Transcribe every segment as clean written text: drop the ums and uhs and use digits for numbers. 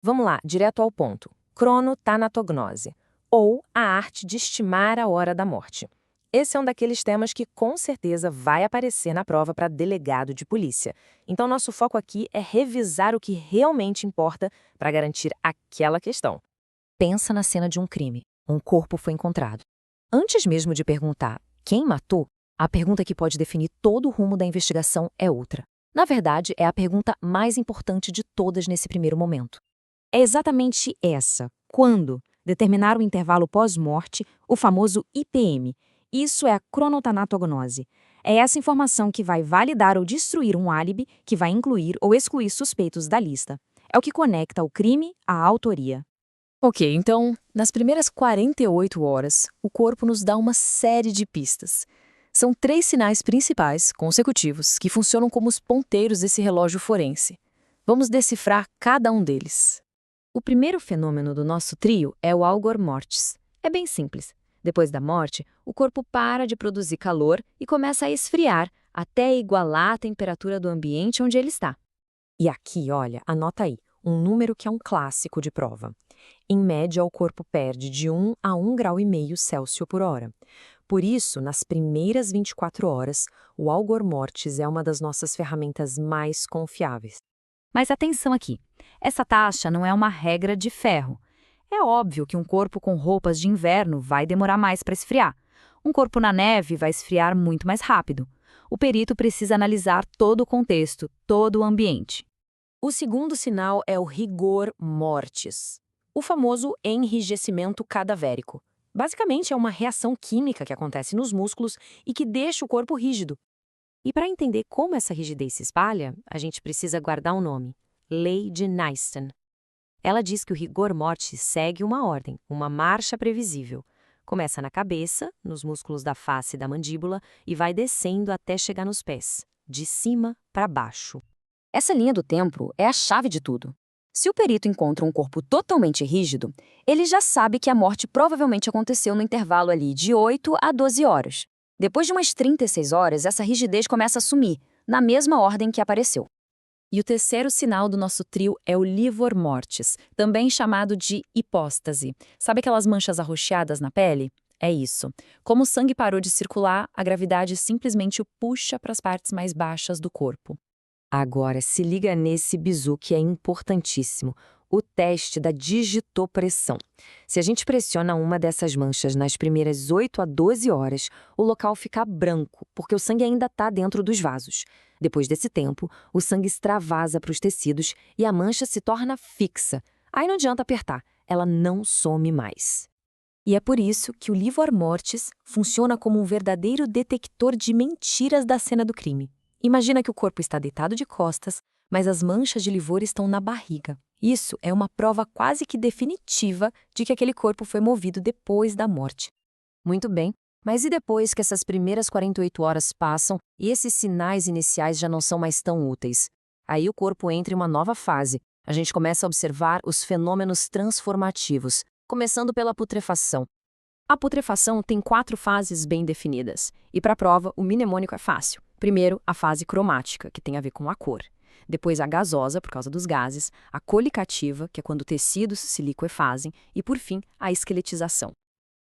Vamos lá, direto ao ponto. Cronotanatognose, ou a arte de estimar a hora da morte. Esse é um daqueles temas que com certeza vai aparecer na prova para delegado de polícia. Então, nosso foco aqui é revisar o que realmente importa para garantir aquela questão. Pensa na cena de um crime. Um corpo foi encontrado. Antes mesmo de perguntar quem matou, a pergunta que pode definir todo o rumo da investigação é outra. Na verdade, é a pergunta mais importante de todas nesse primeiro momento. É exatamente essa. Quando? Determinar o intervalo pós-morte, o famoso IPM. Isso é a cronotanatognose. É essa informação que vai validar ou destruir um álibi, que vai incluir ou excluir suspeitos da lista. É o que conecta o crime à autoria. Ok, então, nas primeiras 48 horas, o corpo nos dá uma série de pistas. São 3 sinais principais, consecutivos, que funcionam como os ponteiros desse relógio forense. Vamos decifrar cada um deles. O primeiro fenômeno do nosso trio é o algor mortis. É bem simples. Depois da morte, o corpo para de produzir calor e começa a esfriar até igualar a temperatura do ambiente onde ele está. E aqui, olha, anota aí, um número que é um clássico de prova. Em média, o corpo perde de 1 a 1,5 graus Celsius por hora. Por isso, nas primeiras 24 horas, o algor mortis é uma das nossas ferramentas mais confiáveis. Mas atenção aqui, essa taxa não é uma regra de ferro. É óbvio que um corpo com roupas de inverno vai demorar mais para esfriar. Um corpo na neve vai esfriar muito mais rápido. O perito precisa analisar todo o contexto, todo o ambiente. O segundo sinal é o rigor mortis, o famoso enrijecimento cadavérico. Basicamente, é uma reação química que acontece nos músculos e que deixa o corpo rígido. E para entender como essa rigidez se espalha, a gente precisa guardar um nome: Lei de Neiston. Ela diz que o rigor mortis segue uma ordem, uma marcha previsível. Começa na cabeça, nos músculos da face e da mandíbula, e vai descendo até chegar nos pés, de cima para baixo. Essa linha do tempo é a chave de tudo. Se o perito encontra um corpo totalmente rígido, ele já sabe que a morte provavelmente aconteceu no intervalo ali de 8 a 12 horas. Depois de umas 36 horas, essa rigidez começa a sumir, na mesma ordem que apareceu. E o terceiro sinal do nosso trio é o livor mortis, também chamado de hipóstase. Sabe aquelas manchas arroxeadas na pele? É isso. Como o sangue parou de circular, a gravidade simplesmente o puxa para as partes mais baixas do corpo. Agora, se liga nesse bizu que é importantíssimo, o teste da digitopressão. Se a gente pressiona uma dessas manchas nas primeiras 8 a 12 horas, o local fica branco, porque o sangue ainda está dentro dos vasos. Depois desse tempo, o sangue extravasa para os tecidos e a mancha se torna fixa. Aí não adianta apertar, ela não some mais. E é por isso que o livor mortis funciona como um verdadeiro detector de mentiras da cena do crime. Imagina que o corpo está deitado de costas, mas as manchas de livor estão na barriga. Isso é uma prova quase que definitiva de que aquele corpo foi movido depois da morte. Muito bem, mas e depois que essas primeiras 48 horas passam e esses sinais iniciais já não são mais tão úteis? Aí o corpo entra em uma nova fase. A gente começa a observar os fenômenos transformativos, começando pela putrefação. A putrefação tem 4 fases bem definidas, e para a prova o mnemônico é fácil. Primeiro, a fase cromática, que tem a ver com a cor. Depois, a gasosa, por causa dos gases, a colicativa, que é quando tecidos se liquefazem, e, por fim, a esqueletização.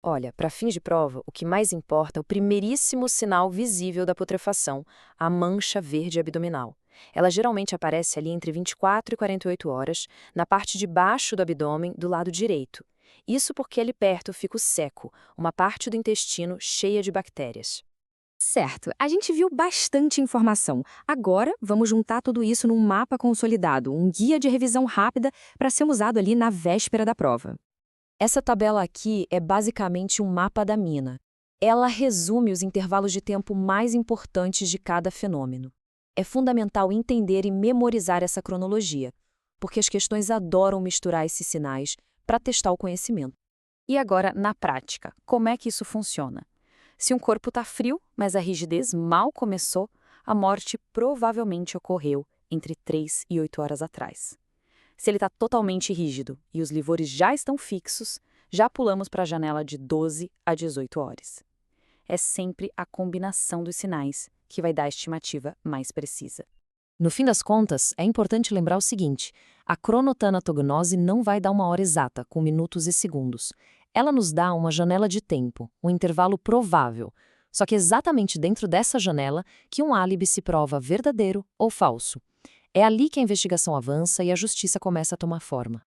Olha, para fins de prova, o que mais importa é o primeiríssimo sinal visível da putrefação, a mancha verde abdominal. Ela geralmente aparece ali entre 24 e 48 horas, na parte de baixo do abdômen, do lado direito. Isso porque ali perto fica o seco, uma parte do intestino cheia de bactérias. Certo, a gente viu bastante informação. Agora, vamos juntar tudo isso num mapa consolidado, um guia de revisão rápida para ser usado ali na véspera da prova. Essa tabela aqui é basicamente um mapa da mina. Ela resume os intervalos de tempo mais importantes de cada fenômeno. É fundamental entender e memorizar essa cronologia, porque as questões adoram misturar esses sinais para testar o conhecimento. E agora, na prática, como é que isso funciona? Se um corpo está frio, mas a rigidez mal começou, a morte provavelmente ocorreu entre 3 e 8 horas atrás. Se ele está totalmente rígido e os livores já estão fixos, já pulamos para a janela de 12 a 18 horas. É sempre a combinação dos sinais que vai dar a estimativa mais precisa. No fim das contas, é importante lembrar o seguinte: a cronotanatognose não vai dar uma hora exata, com minutos e segundos. Ela nos dá uma janela de tempo, um intervalo provável. Só que exatamente dentro dessa janela que um álibi se prova verdadeiro ou falso. É ali que a investigação avança e a justiça começa a tomar forma.